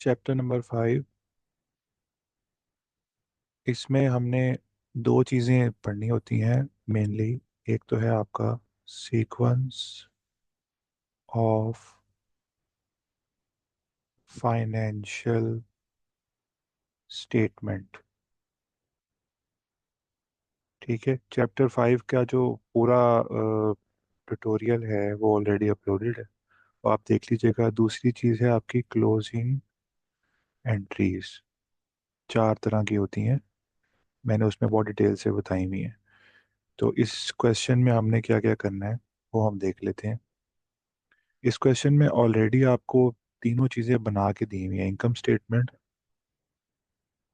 Chapter number 5। इसमें हमने दो चीज़ें पढ़नी होती हैं मेनली। एक तो है आपका सीक्वेंस ऑफ फाइनेंशियल स्टेटमेंट। ठीक है, चैप्टर 5 का जो पूरा ट्यूटोरियल है वो ऑलरेडी अपलोडेड है, वो आप देख लीजिएगा। दूसरी चीज़ है आपकी क्लोजिंग एंट्रीज। चार तरह की होती हैं, मैंने उसमें बहुत डिटेल से बताई हुई है। तो इस क्वेश्चन में हमने क्या क्या करना है वो हम देख लेते हैं। इस क्वेश्चन में ऑलरेडी आपको तीनों चीज़ें बना के दी हुई हैं: income statement,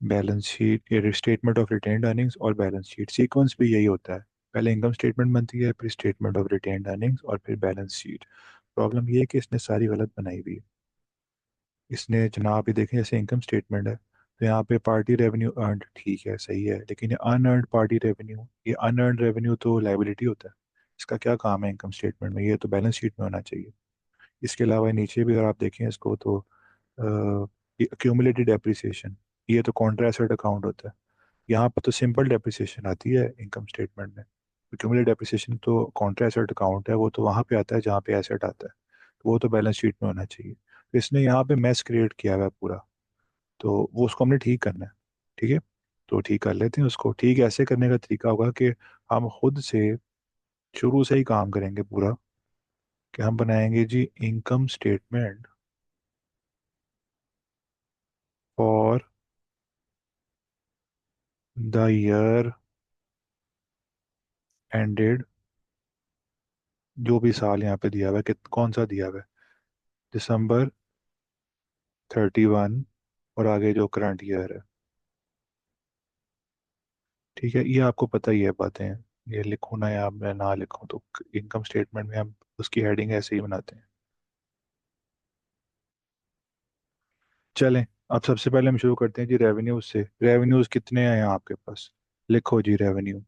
balance sheet, statement of retained earnings और बैलेंस शीट। सीक्वेंस भी यही होता है, पहले इनकम स्टेटमेंट बनती है, फिर स्टेटमेंट ऑफ रिटेन्ड अर्निंग्स और फिर बैलेंस शीट। प्रॉब्लम ये है कि इसने सारी गलत बनाई हुई है। इसने जनाब ये देखें, जैसे इनकम स्टेटमेंट है तो यहाँ पे पार्टी रेवेन्यू अर्नड, ठीक है सही है, लेकिन ये अनअर्नड पार्टी रेवेन्यू, ये अनअर्नड रेवेन्यू तो लाइबिलिटी होता है। इसका क्या काम है इनकम स्टेटमेंट में? ये तो बैलेंस शीट में होना चाहिए। इसके अलावा नीचे भी अगर आप देखें इसको तो ये accumulated डेप्रिसिएशन, ये तो कॉन्ट्रा एसेट अकाउंट होता है। यहाँ पे तो सिंपल डेप्रिसिएशन आती है इनकम स्टेटमेंट में। accumulated डेप्रिसिएशन तो कॉन्ट्रा एसेट अकाउंट है, वो तो वहाँ पे आता है जहाँ पे एसेट आता है, तो वो तो बैलेंस शीट में होना चाहिए। तो इसने यहाँ पे मैस क्रिएट किया हुआ है पूरा, तो वो उसको हमने ठीक करना है। ठीक है, तो ठीक कर लेते हैं उसको। ठीक ऐसे करने का तरीका होगा कि हम खुद से शुरू से ही काम करेंगे पूरा, कि हम बनाएंगे जी income statement for the year ended, जो भी साल यहाँ पे दिया हुआ है कि कौन सा दिया हुआ है, December 31 और आगे जो करंट ईयर है। ठीक है, ये आपको पता ही है बातें, ये लिखूँ ना या मैं ना लिखूँ तो इनकम स्टेटमेंट में हम उसकी हेडिंग ऐसे ही बनाते हैं। चलें, अब सबसे पहले हम शुरू करते हैं जी रेवेन्यूज से। रेवेन्यूज कितने हैं यहाँ आपके पास? लिखो जी रेवेन्यू।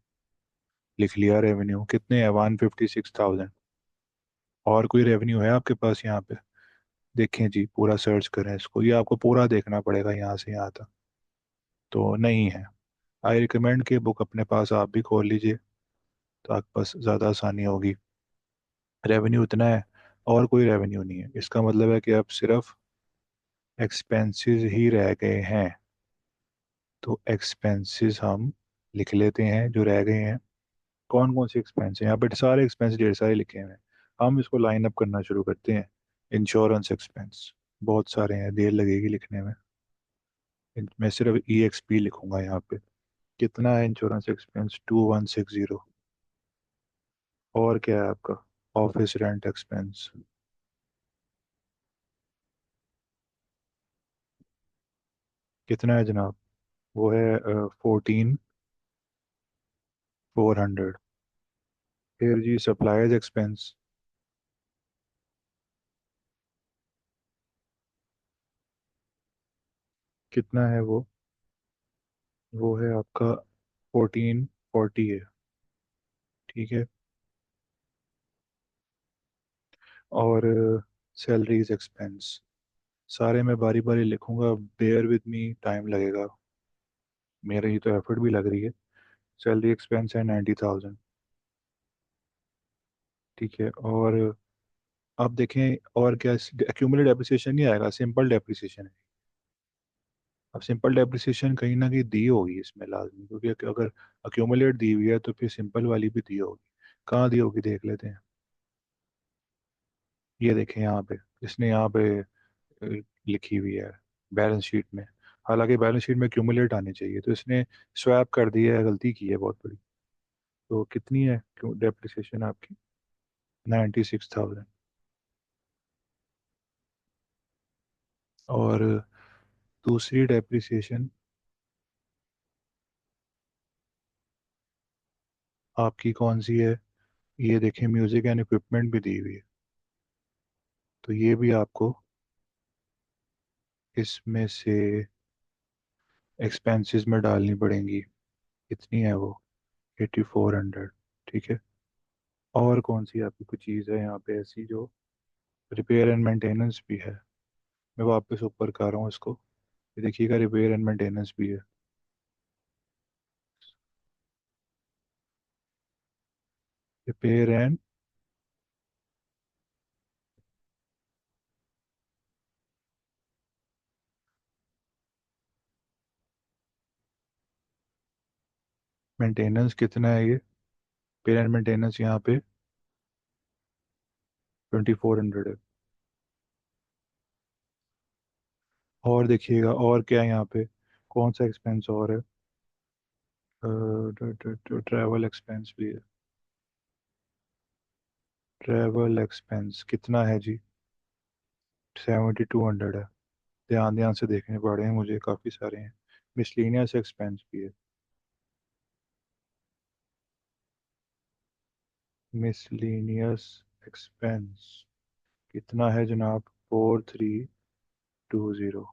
लिख लिया रेवेन्यू कितने हैं? 156,000। और कोई रेवेन्यू है आपके पास यहाँ पे? देखें जी, पूरा सर्च करें इसको, ये आपको पूरा देखना पड़ेगा यहाँ से यहाँ तक। तो नहीं है। आई रिकमेंड कि बुक अपने पास आप भी खोल लीजिए, तो आपके पास ज़्यादा आसानी होगी। रेवेन्यू इतना है, और कोई रेवेन्यू नहीं है, इसका मतलब है कि अब सिर्फ एक्सपेंसेस ही रह गए हैं। तो एक्सपेंसेस हम लिख लेते हैं जो रह गए हैं। कौन कौन से एक्सपेंस हैं यहाँ पे? सारे एक्सपेंस ढेर सारे लिखे हुए हैं। हम इसको लाइन अप करना शुरू करते हैं। इंश्योरेंस एक्सपेंस बहुत सारे हैं, देर लगेगी लिखने में। मैं सिर्फ EXP लिखूंगा यहाँ पे। कितना है इंश्योरेंस एक्सपेंस? 2160। और क्या है आपका? ऑफिस रेंट एक्सपेंस कितना है जनाब? वो है 14,400। फिर जी सप्लायर्स एक्सपेंस कितना है वो है आपका 1440 है। ठीक है, और सैलरीज एक्सपेंस सारे मैं बारी बारी लिखूंगा, बेयर विद मी, टाइम लगेगा, मेरे ही तो एफर्ट भी लग रही है। सैलरी एक्सपेंस है 90,000। ठीक है, और अब देखें और क्या, एक्यूमुलेट डेप्रिसिएशन नहीं आएगा, सिंपल डेप्रिसिएशन है। अब सिंपल डेप्रिसिएशन कहीं ना कहीं दी होगी इसमें लाजमी, क्योंकि अगर एक्यूमुलेट दी हुई है तो फिर सिंपल वाली भी दी होगी। कहाँ दी होगी देख लेते हैं। ये देखें यहाँ पे, इसने यहाँ पे लिखी हुई है बैलेंस शीट में। हालांकि बैलेंस शीट में क्यूमुलेट आनी चाहिए, तो इसने स्वैप कर दी है, गलती की है बहुत बड़ी। तो कितनी है क्यों डेप्रिसिएशन आपकी? 96,000। और दूसरी डेप्रिसिएशन आपकी कौन सी है? ये देखें, म्यूजिक एंड इक्विपमेंट भी दी हुई है, तो ये भी आपको इसमें से एक्सपेंसेस में डालनी पड़ेंगी। कितनी है वो? 8,400। ठीक है, और कौन सी आपकी कुछ चीज़ है यहाँ पे ऐसी जो रिपेयर एंड मेंटेनेंस भी है? मैं वापस ऊपर कर रहा हूँ इसको। ये देखिएगा, रिपेयर एंड मेंटेनेंस भी है। रिपेयर एंड मेंटेनेंस कितना है ये? रिपेयर एंड मेंटेनेंस यहाँ पे 2400 है। और देखिएगा और क्या है यहाँ पे, कौन सा एक्सपेंस और है? ट्रैवल एक्सपेंस भी है। ट्रैवल एक्सपेंस कितना है जी? 7200 है। ध्यान ध्यान से देखने पड़ रहे हैं मुझे, काफ़ी सारे हैं। मिसलेनियस एक्सपेंस भी है। मिसलेनियस एक्सपेंस कितना है जनाब? 4320।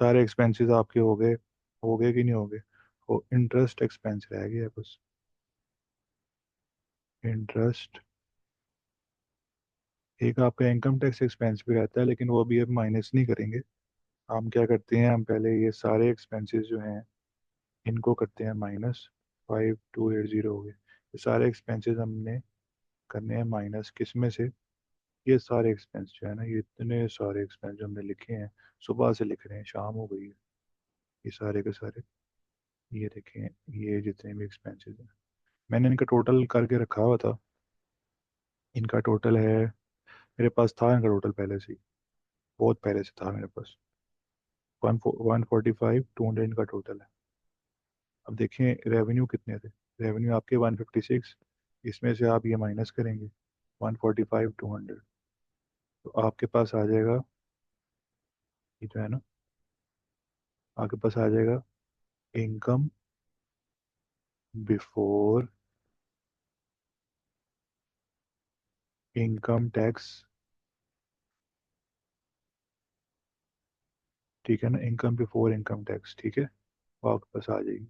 सारे एक्सपेंसेस आपके हो गए कि नहीं हो गए? वो इंटरेस्ट एक्सपेंस रह गया बस। इंटरेस्ट, एक आपका इनकम टैक्स एक्सपेंस भी रहता है, लेकिन वो भी अब माइनस नहीं करेंगे। हम क्या करते हैं, हम पहले ये सारे एक्सपेंसेस जो हैं इनको करते हैं माइनस। 5280 हो गए। ये सारे एक्सपेंसेस हमने करने हैं माइनस किस में से? ये सारे एक्सपेंस जो है ना, ये इतने सारे एक्सपेंस जो हमने लिखे हैं, सुबह से लिख रहे हैं, शाम हो गई है, ये सारे के सारे। ये देखें, ये जितने भी एक्सपेंसेस हैं मैंने इनका टोटल करके रखा हुआ था। इनका टोटल है, मेरे पास था इनका टोटल पहले से ही, बहुत पहले से था मेरे पास। 145 200 का टोटल है। अब देखें रेवेन्यू कितने थे। रेवेन्यू आपके 156, इसमें से आप ये माइनस करेंगे 145 200, तो आपके पास आ जाएगा, ये जो है ना, आपके पास आ जाएगा इनकम बिफोर इनकम टैक्स। ठीक है ना, इनकम बिफोर इनकम टैक्स, ठीक है, वो आपके पास आ जाएगी।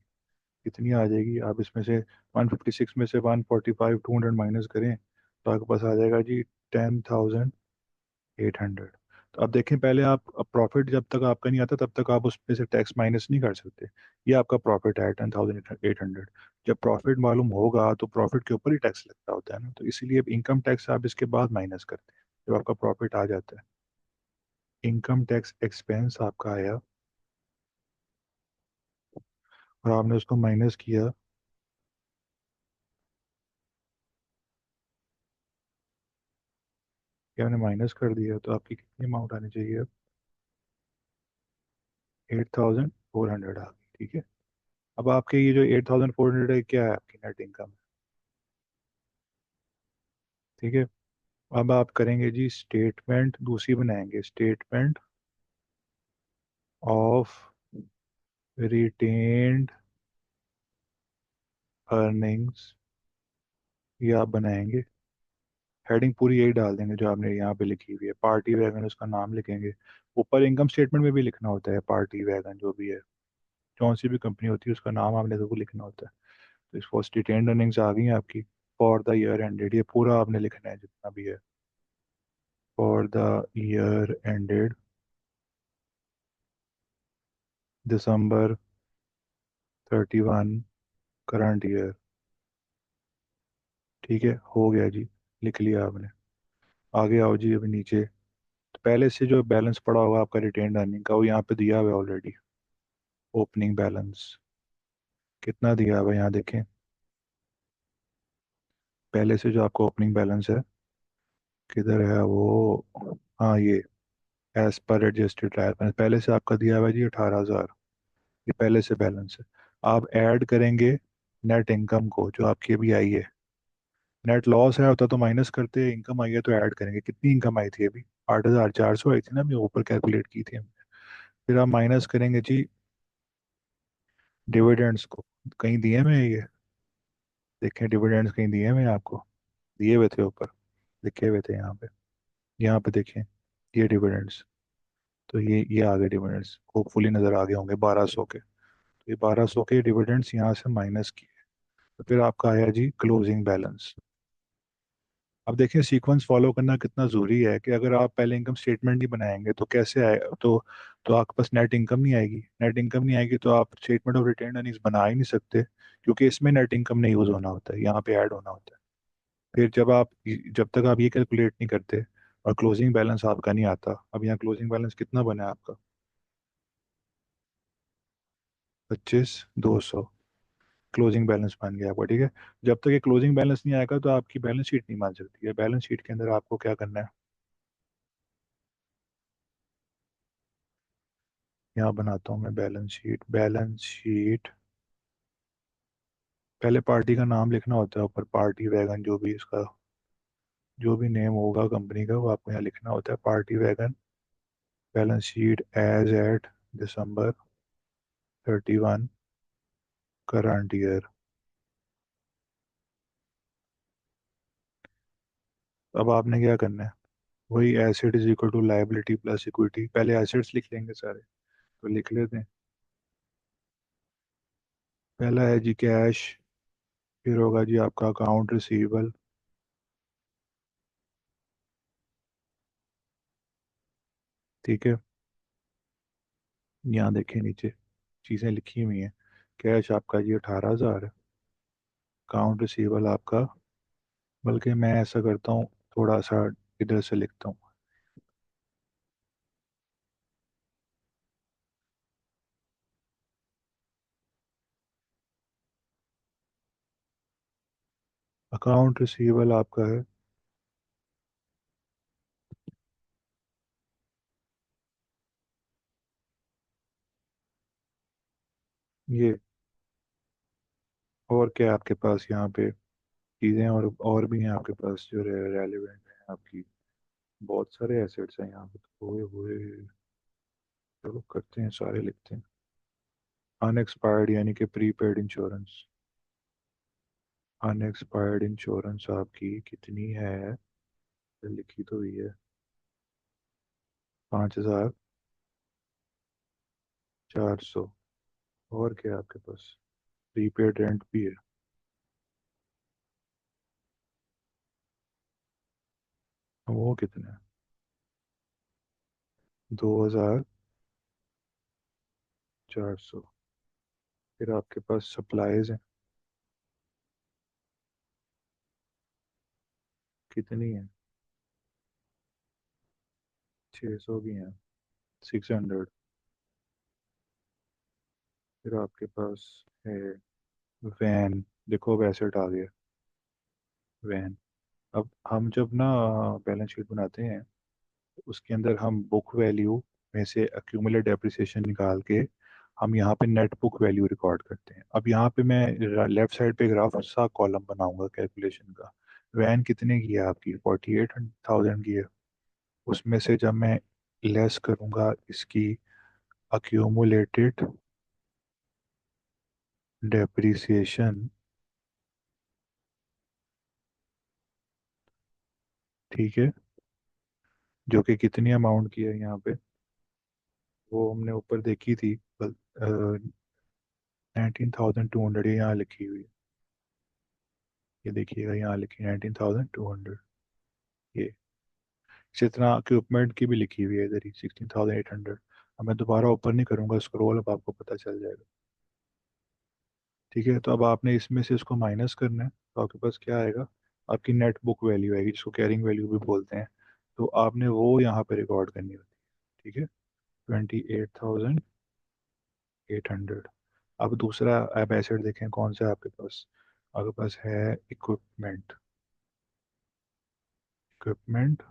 कितनी आ जाएगी? आप इसमें से 156 में से 145 200 माइनस करें तो आपके पास आ जाएगा जी 10,800। तो अब देखें, पहले आप प्रॉफिट जब तक आपका नहीं आता तब तक आप उसमें से टैक्स माइनस नहीं कर सकते। ये आपका प्रॉफिट है 10,800। जब प्रॉफिट मालूम होगा तो प्रॉफिट के ऊपर ही टैक्स लगता होता है ना, तो इसीलिए इनकम टैक्स आप इसके बाद माइनस करते हैं जब आपका प्रॉफिट आ जाता है। इनकम टैक्स एक्सपेंस आपका आया और आपने उसको माइनस किया। कि हमने माइनस कर दिया तो आपकी कितनी अमाउंट आनी चाहिए अब? 8400 आ गई, ठीक है। अब आपके ये जो 8400 है, क्या है आपकी नेट इनकम? ठीक है। अब आप करेंगे जी स्टेटमेंट दूसरी बनाएंगे, स्टेटमेंट ऑफ रिटेन्ड अर्निंग्स, ये आप बनाएंगे। हेडिंग पूरी यही डाल देंगे जो आपने यहाँ पे लिखी हुई है, पार्टी वैगन उसका नाम लिखेंगे। ऊपर इनकम स्टेटमेंट में भी लिखना होता है पार्टी वैगन जो भी है, कौन सी भी कंपनी होती है उसका नाम आपने सबको लिखना होता है। तो इस फर्स्ट रिटेन्ड अर्निंग्स आ गई हैं आपकी फॉर द ईयर एंडेड, ये पूरा आपने लिखना है जितना भी है। For the year ended December 31 current year. ठीक है, हो गया जी, लिख लिया आपने। आगे आओ जी अभी नीचे। तो पहले से जो बैलेंस पड़ा होगा आपका रिटेन्ड अर्निंग का वो यहाँ पे दिया हुआ है ऑलरेडी। ओपनिंग बैलेंस कितना दिया हुआ है यहाँ देखें। पहले से जो आपका ओपनिंग बैलेंस है, किधर है वो? हाँ, ये as per adjusted trial balance पहले से आपका दिया हुआ है जी 18,000। ये पहले से बैलेंस है। आप ऐड करेंगे नेट इनकम को जो आपकी अभी आई है। नेट लॉस है होता तो माइनस करते, इनकम आई है तो ऐड करेंगे। कितनी इनकम आई थी अभी? 8,400 आई थी ना, अभी ऊपर कैलकुलेट की थी हमने। फिर आप माइनस करेंगे जी डिविडेंड्स को। कहीं दिए में ये, देखें डिविडेंड्स कहीं दिए में आपको? दिए हुए थे ऊपर, लिखे हुए थे यहाँ पे। यहाँ पे देखें, ये डिविडेंड्स, तो ये आ गए डिविडेंड्स, होपफुली नज़र आ गए होंगे 1200 के। तो ये 1200 के डिविडेंड्स यहाँ से माइनस किए। तो फिर आपका आया जी क्लोजिंग बैलेंस। अब देखें सीक्वेंस फॉलो करना कितना ज़रूरी है कि अगर आप पहले इनकम स्टेटमेंट नहीं बनाएंगे तो कैसे आए, तो आपके पास नेट इनकम नहीं आएगी। नेट इनकम नहीं आएगी तो आप स्टेटमेंट ऑफ रिटेन अर्निंग्स बना ही नहीं सकते, क्योंकि इसमें नेट इनकम नहीं यूज़ होना होता है, यहाँ पे ऐड होना होता है। फिर जब तक आप ये कैलकुलेट नहीं करते और क्लोजिंग बैलेंस आपका नहीं आता, अब यहाँ क्लोजिंग बैलेंस कितना बना है आपका? 25,200 क्लोजिंग बैलेंस बन गया आपका, ठीक है। जब तक ये क्लोजिंग बैलेंस नहीं आएगा तो आपकी बैलेंस शीट नहीं बन सकती है। बैलेंस शीट के अंदर आपको क्या करना है, यहाँ बनाता हूँ मैं बैलेंस शीट। बैलेंस शीट पहले पार्टी का नाम लिखना होता है ऊपर, पार्टी वैगन, जो भी इसका जो भी नेम होगा कंपनी का वो आपको यहाँ लिखना होता है, party wagon. Balance sheet as at December 31 current year. अब आपने क्या करना है, वही asset is equal to liability plus equity. पहले एसेट्स लिख लेंगे सारे, तो लिख लेते हैं। पहला है जी कैश, फिर होगा जी आपका अकाउंट रिसीवेबल, ठीक है। यहाँ देखिए नीचे चीज़ें लिखी हुई हैं। कैश आपका जी 18,000 है, अकाउंट रिसीवेबल आपका, बल्कि मैं ऐसा करता हूँ, थोड़ा सा इधर से लिखता हूँ। अकाउंट रिसीवेबल आपका है ये। और क्या है आपके पास यहाँ पे चीज़ें, और भी हैं आपके पास जो रेलिवेंट हैं आपकी। बहुत सारे एसेट्स हैं यहाँ पे तो हुए हुए। चलो करते हैं, सारे लिखते हैं। अनएक्सपायर्ड यानी कि प्रीपेड इंश्योरेंस। अनएक्सपायर्ड इंश्योरेंस आपकी कितनी है, लिखी तो हुई है, 5,400। और क्या है आपके पास, प्रीपेड रेंट भी है। वो कितना है, 2,400। फिर आपके पास सप्लाईज हैं, कितनी है, 600 की हैं, 600। फिर आपके पास है वैन, देखो अब एसेट आ गया, वैन। अब हम जब ना बैलेंस शीट बनाते हैं तो उसके अंदर हम बुक वैल्यू में से एक्यूमुलेट डेप्रिसिएशन निकाल के हम यहाँ पे नेट बुक वैल्यू रिकॉर्ड करते हैं। अब यहाँ पे मैं लेफ्ट साइड पे ग्राफ सा कॉलम बनाऊंगा कैलकुलेशन का। वैन कितने की है आपकी, 48,000 की है। उसमें से जब मैं लेस करूंगा इसकी अक्यूमुलेटेड डेप्रिसिएशन, ठीक है, जो कि कितनी अमाउंट की है यहाँ पे, वो हमने ऊपर देखी थी, 19,200, ये यहाँ लिखी हुई है। ये देखिएगा यहाँ लिखी 19,200, ये इसी तरह इक्विपमेंट की भी लिखी हुई है इधर ही 16,800। अब मैं दोबारा ऊपर नहीं करूँगा स्क्रॉल, अब आपको पता चल जाएगा, ठीक है। तो अब आपने इसमें से इसको माइनस करना है, तो आपके पास क्या आएगा, आपकी नेट बुक वैल्यू आएगी, जिसको कैरिंग वैल्यू भी बोलते हैं। तो आपने वो यहाँ पे रिकॉर्ड करनी होती है, ठीक है। 28,800। अब दूसरा आप एसेट देखें कौन सा है आपके पास, आपके पास है इक्विपमेंट। इक्विपमेंट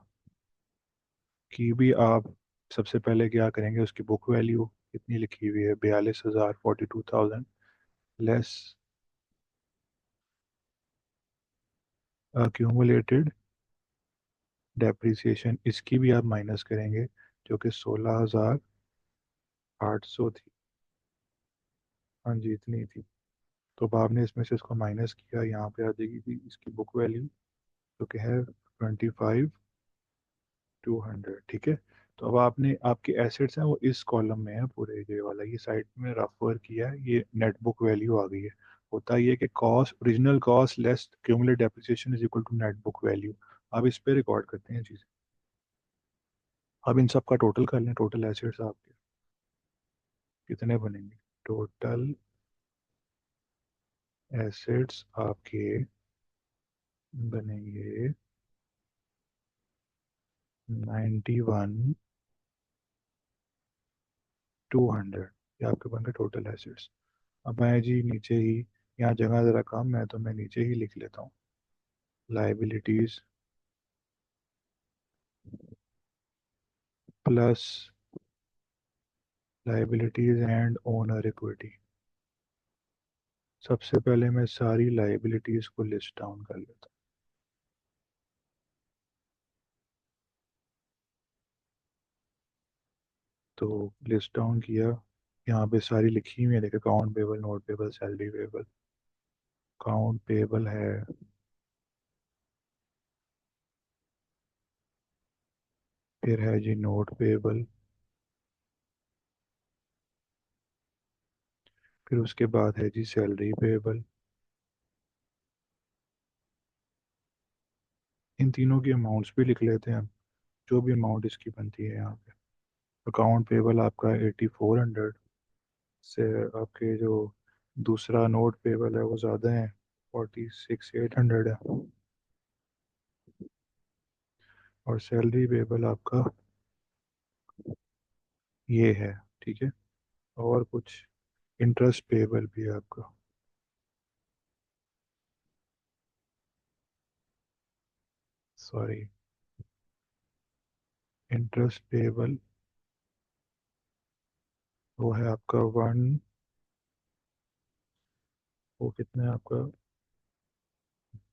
की भी आप सबसे पहले क्या करेंगे, उसकी बुक वैल्यू कितनी लिखी हुई है, 42,000, 42,000 लेस अक्यूमुलेटेड डेप्रिसिएशन, इसकी भी आप माइनस करेंगे, जो कि 16,800 थी। हाँ जी इतनी थी। तो अब आपने इसमें से इसको माइनस किया, यहाँ पे आ जाएगी थी इसकी बुक वैल्यू, जो कि है 25,200, ठीक है। तो अब आपने आपके एसेट्स हैं वो इस कॉलम में है पूरे, ये वाला ये साइड में रफ वर्क किया है, ये नेट बुक वैल्यू आ गई है। होता ये है कि cost, original cost less cumulate depreciation is equal to net book value. अब इस पे रिकॉर्ड करते हैं चीज़ें। अब इन सब का टोटल कर लें, टोटल एसेट्स आपके कितने बनेंगे। टोटल एसेट्स आपके बनेंगे 91,200। ये आपके बन गए टोटल एसेट्स। अब मैं जी नीचे ही, यहाँ जगह ज़रा कम है तो मैं नीचे ही लिख लेता हूँ। Liabilities plus liabilities and owner equity. सबसे पहले मैं सारी लाइबिलिटीज को लिस्ट डाउन कर लेता हूँ। तो लिस्ट डाउन किया, यहाँ पे सारी लिखी हुई है, देखो account payable, note payable, salary payable. Account payable है, फिर है जी नोट पेबल, फिर उसके बाद है जी सैलरी पेबल। इन तीनों की अमाउंट्स भी लिख लेते हैं हम, जो भी अमाउंट इसकी बनती है यहाँ पे। अकाउंट पेबल आपका 8400 से, आपके जो दूसरा नोट पेबल है वो ज़्यादा है, 46,800 है। और सैलरी पेबल आपका ये है, ठीक है। और कुछ इंटरेस्ट पेबल भी है आपका, सॉरी, इंटरेस्ट पेबल वो है आपका वन, वो कितना है आपका,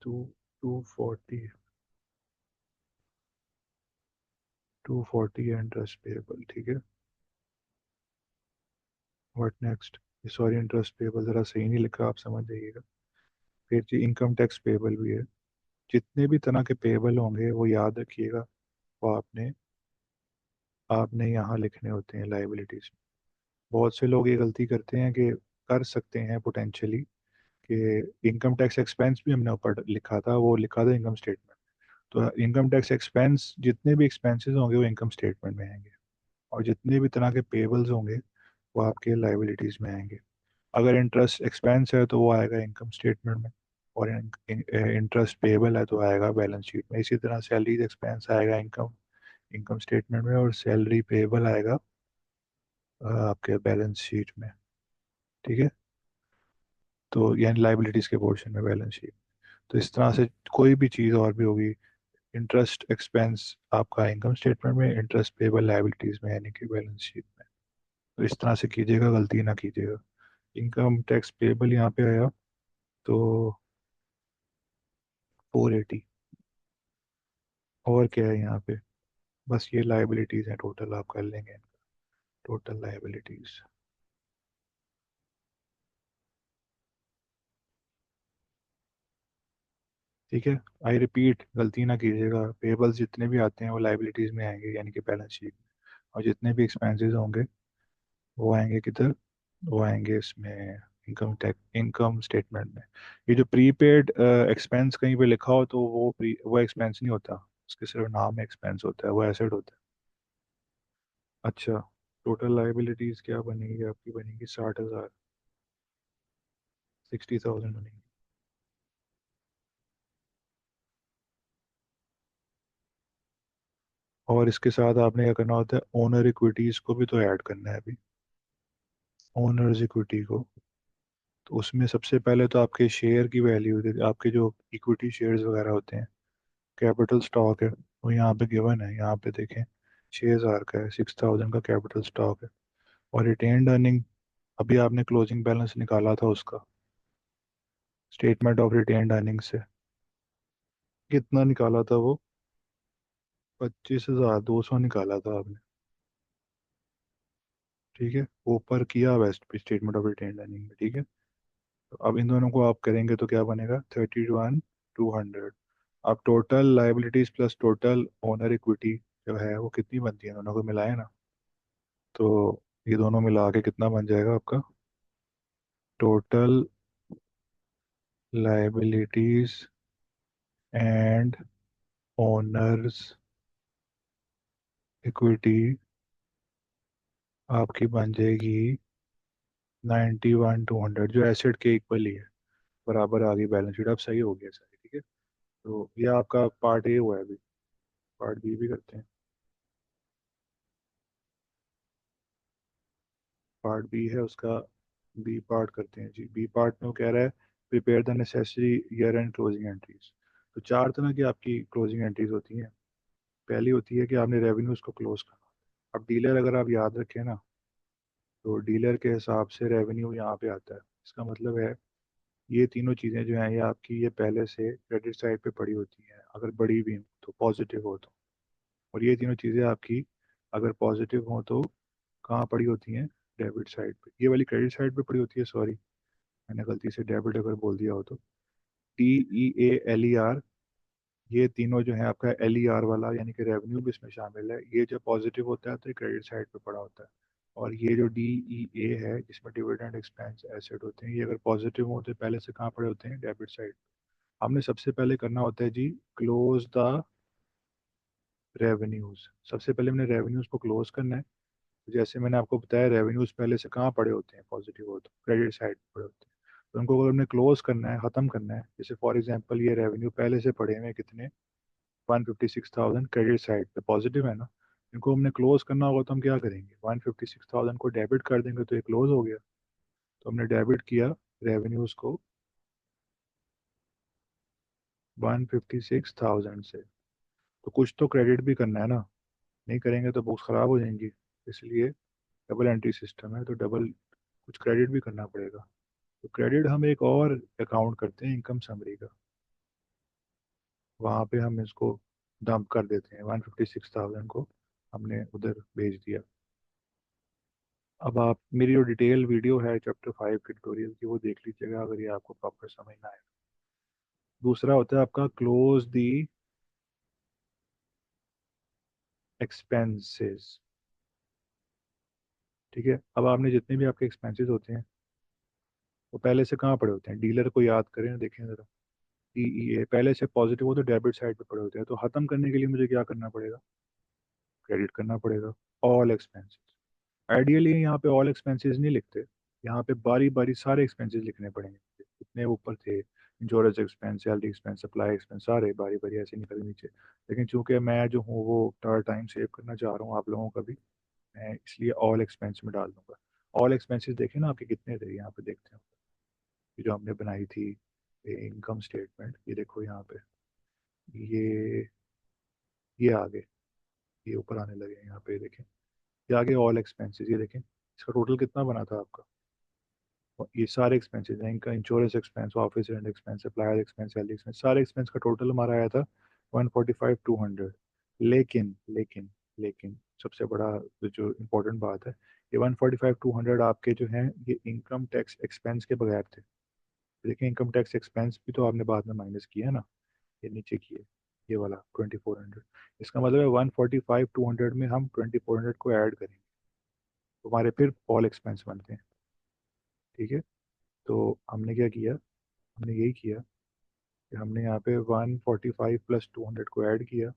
240, 240 है इंटरेस्ट पेबल, ठीक है। What next, sorry interest payable ज़रा सही नहीं लिखा, आप समझ जाइएगा। फिर जी इनकम टैक्स पेबल भी है। जितने भी तरह के पेबल होंगे वो याद रखिएगा, वो आपने यहाँ लिखने होते हैं लाइबिलिटीज। बहुत से लोग ये गलती करते हैं कि कर सकते हैं पोटेंशियली कि इनकम टैक्स एक्सपेंस भी हमने ऊपर लिखा था, वो लिखा था इनकम स्टेटमेंट। तो इनकम टैक्स एक्सपेंस, जितने भी एक्सपेंसेस होंगे वो इनकम स्टेटमेंट में आएंगे, और जितने भी तरह के पेबल्स होंगे वो आपके लाइबिलिटीज में आएंगे। अगर इंटरेस्ट एक्सपेंस है तो वो आएगा इनकम स्टेटमेंट में, और इंटरेस्ट पेबल है तो आएगा बैलेंस शीट में। इसी तरह सैलरीज एक्सपेंस आएगा इनकम इनकम स्टेटमेंट में, और सैलरी पेबल आएगा आपके बैलेंस शीट में, ठीक है। तो यानी लाइबिलिटीज के पोर्शन में बैलेंस शीट। तो इस तरह से कोई भी चीज़ और भी होगी, इंटरेस्ट एक्सपेंस आपका इनकम स्टेटमेंट में, इंटरेस्ट पेबल लाइबिलिटीज में यानी कि बैलेंस शीट में। तो इस तरह से कीजिएगा, गलती ना कीजिएगा। इनकम टैक्स पेबल यहाँ पे आया तो 480। और क्या है यहाँ पे, बस ये लाइबिलिटीज हैं, टोटल आप कर लेंगे। टोटल लाइबिलिटीज, ठीक है। आई रिपीट, गलती ना कीजिएगा, पेबल्स जितने भी आते हैं वो लाइबिलिटीज में आएंगे यानी कि बैलेंस शीट में। और जितने भी एक्सपेंसेस होंगे वो आएंगे किधर, वो आएंगे इसमें इनकम स्टेटमेंट में। ये जो प्रीपेड एक्सपेंस कहीं पे लिखा हो तो वो एक्सपेंस नहीं होता, उसके सिर्फ नाम में एक्सपेंस होता है, वो एसेट होता है। अच्छा, टोटल लाइबिलिटीज क्या बनेगी आपकी, बनेगी 60,000, 60,000 बनेगी। और इसके साथ आपने क्या करना होता है, ओनर इक्विटीज को भी तो ऐड करना है अभी, ओनर्स इक्विटी को। तो उसमें सबसे पहले तो आपके शेयर की वैल्यू, आपके जो इक्विटी शेयर्स वगैरह होते हैं, कैपिटल स्टॉक है वो यहाँ पे गिवन है, यहाँ पे देखें 6,000 का है, 6,000 का कैपिटल स्टॉक है। और रिटेन्ड अर्निंग, अभी आपने क्लोजिंग बैलेंस निकाला था उसका, स्टेटमेंट ऑफ रिटेन्ड अर्निंग से कितना निकाला था वो, 25,200 निकाला था आपने, ठीक है। ऊपर किया वेस्ट स्टेटमेंट ऑफ रिटेन्ड अर्निंग में, ठीक है। तो अब इन दोनों को आप करेंगे तो क्या बनेगा, 31,200। अब total liabilities plus total owner equity जो है वो कितनी बनती है, दोनों को मिलाए ना। तो ये दोनों मिला के कितना बन जाएगा आपका, total liabilities and owners equity आपकी बन जाएगी 91,200, जो एसेट के इक्वल ही है, बराबर आ गई बैलेंस शीट। अब सही हो गया सारी, ठीक है। तो ये आपका पार्ट ए हुआ है। अभी पार्ट बी भी करते हैं। पार्ट बी है उसका, बी पार्ट करते हैं जी। बी पार्ट में वो कह रहा है prepare the necessary year and closing entries. तो चार तरह की आपकी क्लोजिंग एंट्रीज होती हैं। पहली होती है कि आपने रेवेन्यूज को क्लोज करना। अब डीलर अगर आप याद रखें ना, तो डीलर के हिसाब से रेवेन्यू यहाँ पे आता है। इसका मतलब है ये तीनों चीज़ें जो हैं ये आपकी ये पहले से क्रेडिट साइड पे पड़ी होती हैं, अगर बड़ी भी हो तो, पॉजिटिव हो तो। और ये तीनों चीज़ें आपकी अगर पॉजिटिव हो तो कहाँ पड़ी होती हैं? डेबिट साइड पे। ये वाली क्रेडिट साइड पे पड़ी होती है, सॉरी मैंने गलती से डेबिट अगर बोल दिया हो तो। TEALER, ये तीनों जो है आपका LER वाला, यानी कि रेवेन्यू भी इसमें शामिल है। ये जब पॉजिटिव होता है तो ये क्रेडिट साइड पे पड़ा होता है। और ये जो DEA है जिसमें डिविडेंड एक्सपेंस एसेट होते हैं, ये अगर पॉजिटिव होते हैं पहले से कहाँ पड़े होते हैं? Debit side. हमने सबसे पहले करना होता है जी क्लोज द रेवेन्यूज। सबसे पहले हमने रेवेन्यूज को क्लोज करना है। तो जैसे मैंने आपको बताया रेवेन्यूज पहले से कहाँ पड़े होते हैं? पॉजिटिव हो तो क्रेडिट साइड पड़े होते हैं। तो उनको अगर हमने क्लोज करना है, ख़त्म करना है, जैसे फॉर एग्जांपल ये रेवेन्यू पहले से पड़े हुए हैं कितने? 156,000 क्रेडिट साइड पे पॉजिटिव है ना। इनको हमने क्लोज करना होगा तो हम क्या करेंगे? 156,000 को डेबिट कर देंगे तो ये क्लोज हो गया। तो हमने डेबिट किया रेवेन्यूज को 156,000 से। तो कुछ तो क्रेडिट भी करना है ना, नहीं करेंगे तो बुक्स ख़राब हो जाएंगी। इसलिए डबल एंट्री सिस्टम है, तो डबल कुछ क्रेडिट भी करना पड़ेगा। तो क्रेडिट हम एक और अकाउंट करते हैं, इनकम समरी का। वहाँ पे हम इसको डंप कर देते हैं, 156,000 को हमने उधर भेज दिया। अब आप मेरी जो डिटेल वीडियो है चैप्टर 5 के ट्यूटोरियल की वो देख लीजिएगा, अगर ये आपको प्रॉपर समझ ना आए। दूसरा होता है आपका क्लोज दी एक्सपेंसेस। ठीक है। अब आपने जितने भी आपके एक्सपेंसेस होते हैं वो पहले से कहाँ पड़े होते हैं? डीलर को याद करें, देखें ज़रा। DEA पहले से पॉजिटिव हो तो डेबिट साइड पे पड़े होते हैं। तो ख़त्म करने के लिए मुझे क्या करना पड़ेगा? क्रेडिट करना पड़ेगा ऑल एक्सपेंसेस। आइडियली यहाँ पे ऑल एक्सपेंसेस नहीं लिखते, यहाँ पे बारी बारी सारे एक्सपेंसेस लिखने पड़ेंगे। जितने ऊपर थे, insurance expense, salary expense, supply expense, सारे बारी बारी ऐसे निकल नीचे। लेकिन चूंकि मैं जो हूँ वो थोड़ा टाइम सेव करना चाह रहा हूँ आप लोगों का भी, मैं इसलिए ऑल एक्सपेंस में डाल दूंगा। ऑल एक्सपेंसेस देखें ना आपके कितने थे, यहाँ पे देखते हैं। ये जो हमने बनाई थी इनकम स्टेटमेंट, ये देखो यहाँ पे, ये ये आगे, ये ऊपर आने लगे हैं यहाँ पे, देखें ये आगे ऑल एक्सपेंसेस। ये देखें इसका टोटल कितना बना था आपका? और ये सारे एक्सपेंसेस हैं, इनका insurance expense, office rent expense, supplier expense, salary expense, सारे एक्सपेंस का टोटल हमारा आया था 145,200। लेकिन लेकिन सबसे बड़ा जो इम्पोर्टेंट बात है, ये 145,200 आपके जो हैं ये इनकम टैक्स एक्सपेंस के बगैर थे। देखिए इनकम टैक्स एक्सपेंस भी तो आपने बाद में माइनस किया है ना, ये नीचे किए, ये वाला 2,400। इसका मतलब है 145,200 में हम 2,400 को ऐड करेंगे तो हमारे फिर ऑल एक्सपेंस बनते हैं। ठीक है। तो हमने क्या किया? हमने यही किया कि हमने यहाँ पे 145 प्लस 200 को ऐड किया।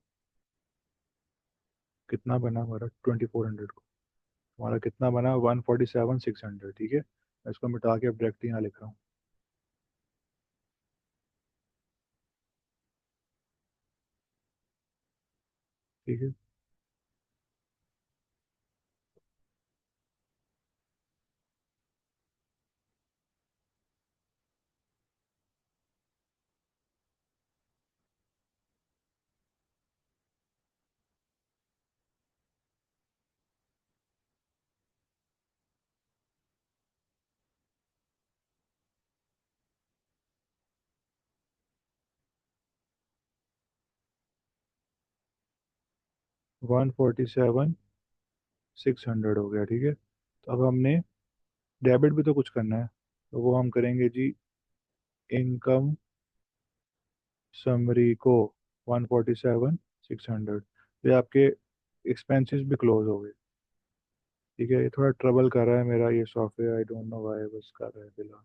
कितना बना हमारा? 2,400 को। हमारा कितना बना? 147,600। ठीक है। मैं इसको मिटा के अब डायरेक्ट यहाँ लिख रहा हूँ। ठीक है। 147,600 हो गया। ठीक है। तो अब हमने डेबिट भी तो कुछ करना है, तो वो हम करेंगे जी इनकम समरी को 147,600। ये आपके एक्सपेंसेस भी क्लोज हो गए। ठीक है। ये थोड़ा ट्रबल कर रहा है मेरा ये software, I don't know why बस कर रहा है फिलहाल।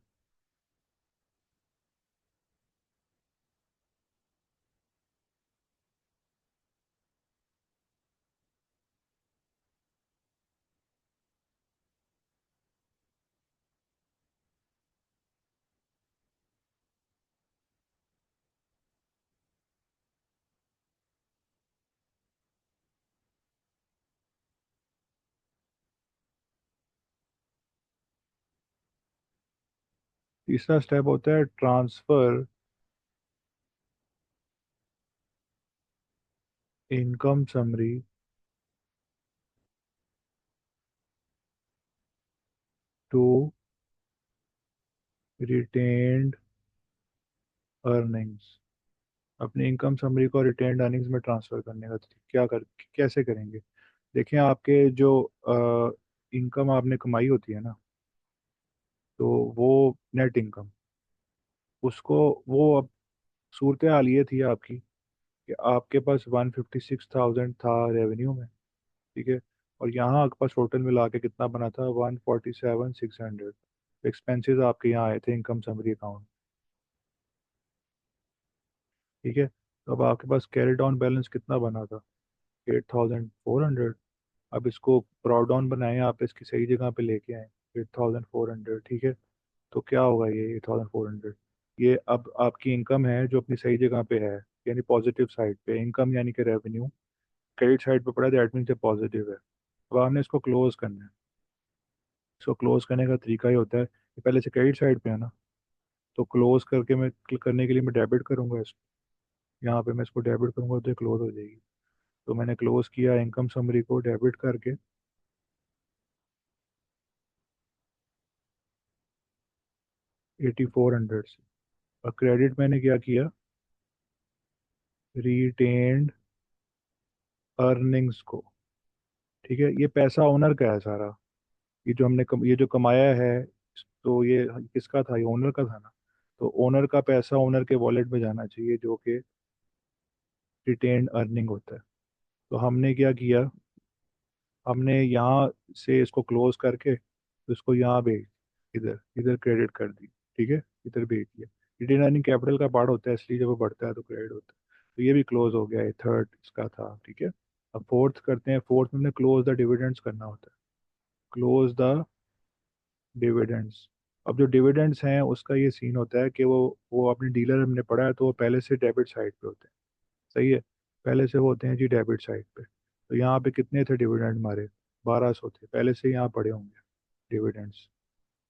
तीसरा स्टेप होता है transfer income summary to retained earnings. अपनी इनकम समरी को रिटेन्ड अर्निंग्स में ट्रांसफर करने का क्या कर कैसे करेंगे? देखिए, आपके जो इनकम आपने कमाई होती है ना, तो वो नेट इनकम, उसको, वो अब सूरत हाल ये थी आपकी कि आपके पास 156,000 था रेवेन्यू में, ठीक है, और यहाँ आपके पास टोटल मिला के कितना बना था? 147,600। एक्सपेंसेस आपके यहाँ आए थे इनकम समरी अकाउंट, ठीक है। तो अब आपके पास कैरी डाउन बैलेंस कितना बना था? 8,400। अब इसको ब्रॉड डाउन बनाएं, आप इसकी सही जगह पे लेके आए, 8,400, ठीक है। तो क्या होगा ये 8,400? ये अब आपकी इनकम है जो अपनी सही जगह पे है, यानी पॉजिटिव साइड पे इनकम, यानी कि रेवेन्यू क्रेडिट साइड पे पड़ा है, दैट मीन्स पॉजिटिव है। अब आपने इसको क्लोज करना है। इसको क्लोज करने का तरीका ये होता है कि पहले से क्रेडिट साइड पे है ना, तो क्लोज करके मैं करने के लिए मैं डेबिट करूंगा इसको। यहाँ पे मैं इसको डेबिट करूंगा तो ये क्लोज हो जाएगी। तो मैंने क्लोज किया इनकम समरी को डेबिट करके 8,400 से, और क्रेडिट मैंने क्या किया? रिटेन्ड अर्निंग्स को, ठीक है। ये पैसा ओनर का है सारा, ये जो हमने ये जो कमाया है, तो ये किसका था? ये ओनर का था ना। तो ओनर का पैसा ओनर के वॉलेट में जाना चाहिए, जो कि रिटेन्ड अर्निंग होता है। तो हमने क्या किया? हमने यहाँ से इसको क्लोज करके तो इसको यहाँ भेज, इधर इधर क्रेडिट कर दी, ठीक है, इधर भेज दिया। रिटेन अर्निंग कैपिटल का पार्ट होता है, इसलिए जब वो बढ़ता है तो क्रेडिट होता है। तो ये भी क्लोज हो गया, ये थर्ड इसका था, ठीक है। अब फोर्थ करते हैं। फोर्थ में हमने क्लोज द डिविडेंड्स करना होता है। Close the dividends. अब जो डिविडेंड्स हैं उसका ये सीन होता है कि वो अपने डीलर हमने पढ़ा है, तो वो पहले से डेबिट साइड पे होते हैं, सही है। पहले से वो होते हैं जी डेबिट साइड पे। तो यहाँ पे कितने थे डिविडेंड हमारे? 1,200 थे, पहले से यहाँ पड़े होंगे डिविडेंड्स।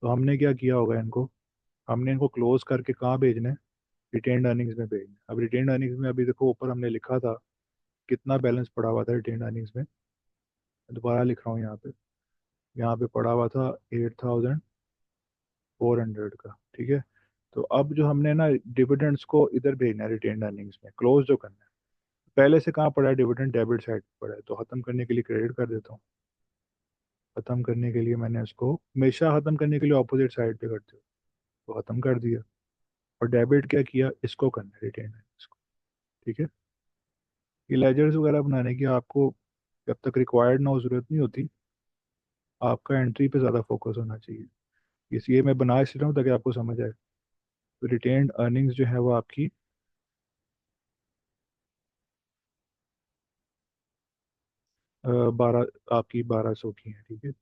तो हमने क्या किया होगा इनको? हमने इनको क्लोज करके कहाँ भेजना है? रिटेन्ड अर्निंग्स में भेजना है। अब रिटेन्ड अर्निंग्स में अभी देखो ऊपर हमने लिखा था कितना बैलेंस पड़ा हुआ था रिटेन्ड अर्निंग्स में। मैं दोबारा लिख रहा हूँ यहाँ पे। यहाँ पे पड़ा हुआ था 8,400 का, ठीक है। तो अब जो हमने ना डिविडेंड्स को इधर भेजना है रिटेन्ड अर्निंग्स में, क्लोज जो करना है। पहले से कहाँ पड़ा है डिविडेंड? डेबिट साइड पे पड़ा है, तो खत्म करने के लिए क्रेडिट कर देता हूँ। खत्म करने के लिए मैंने इसको, हमेशा खत्म करने के लिए ऑपोजिट साइड पे करते हो, तो खत्म कर दिया। और डेबिट क्या किया? इसको करना है, रिटेन है इसको, ठीक है। ये लेजर्स वगैरह बनाने की आपको जब तक रिक्वायर्ड ना हो, जरूरत नहीं होती। आपका एंट्री पे ज़्यादा फोकस होना चाहिए। इसलिए मैं बना इस रहा हूँ ताकि आपको समझ आए। तो रिटेन्ड अर्निंग्स जो है वो आपकी 12, आपकी 1,200 की है, ठीक है।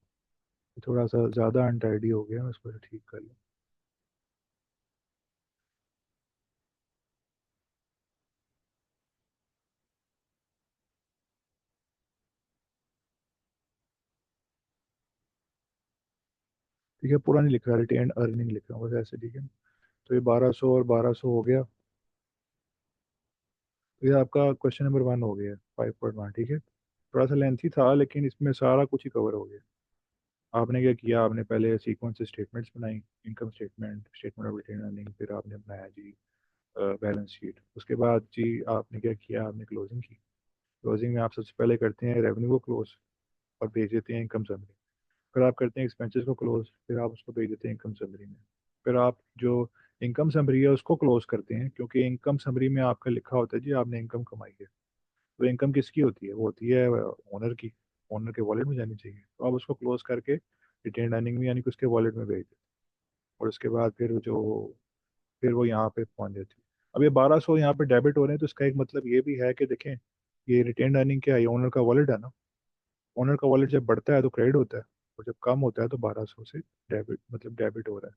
थोड़ा सा ज़्यादा अनटाइडी हो गया, मैं इसको ठीक कर लूँ। ठीक है, पूरा नहीं लिख रहा, रिटेन्ड अर्निंग लिख रहा हूँ बस ऐसे, ठीक है। तो ये 1,200 और 1,200 हो गया। तो ये आपका क्वेश्चन नंबर 1 हो गया, 5.1, ठीक है। थोड़ा सा लेंथी था लेकिन इसमें सारा कुछ ही कवर हो गया। आपने क्या किया? आपने पहले सीक्वेंस से स्टेटमेंट्स बनाई, income statement, statement of retain earning, फिर आपने बनाया जी बैलेंस शीट। उसके बाद जी आपने क्या किया? आपने क्लोजिंग की। क्लोजिंग में आप सबसे पहले करते हैं रेवेन्यू को क्लोज और भेज देते हैं इनकम समरी। फिर आप करते हैं एक्सपेंसेस को क्लोज, फिर आप उसको भेज देते हैं इनकम समरी में। फिर आप जो इनकम समरी है उसको क्लोज करते हैं, क्योंकि इनकम समरी में आपका लिखा होता है जी आपने इनकम कमाई है। तो इनकम किसकी होती है? वो होती है ओनर की। ओनर के वॉलेट में जानी चाहिए, तो आप उसको क्लोज करके रिटेन अर्निंग में, यानी कि उसके वॉलेट में भेज देते हैं। और उसके बाद फिर वो यहाँ पे पहुंच जाती है। अब ये 1,200 यहाँ पे डेबिट हो रहे हैं, तो इसका एक मतलब ये भी है कि देखें, ये रिटेन अर्निंग क्या है? ओनर का वॉलेट है ना। ओनर का वॉलेट जब बढ़ता है तो क्रेडिट होता है, और जब कम होता है तो 1,200 से डेबिट, मतलब डेबिट हो रहा है।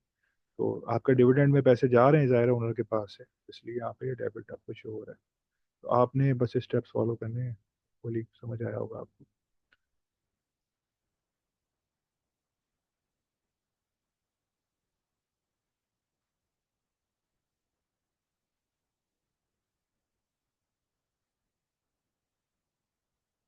तो आपका डिविडेंड में पैसे जा रहे हैं ज़ाहिर है ओनर के पास से, इसलिए यहाँ पे डेबिट आपको शो हो रहा है। तो आपने बस स्टेप्स फॉलो करने हैं। बोली समझ आया होगा आपको।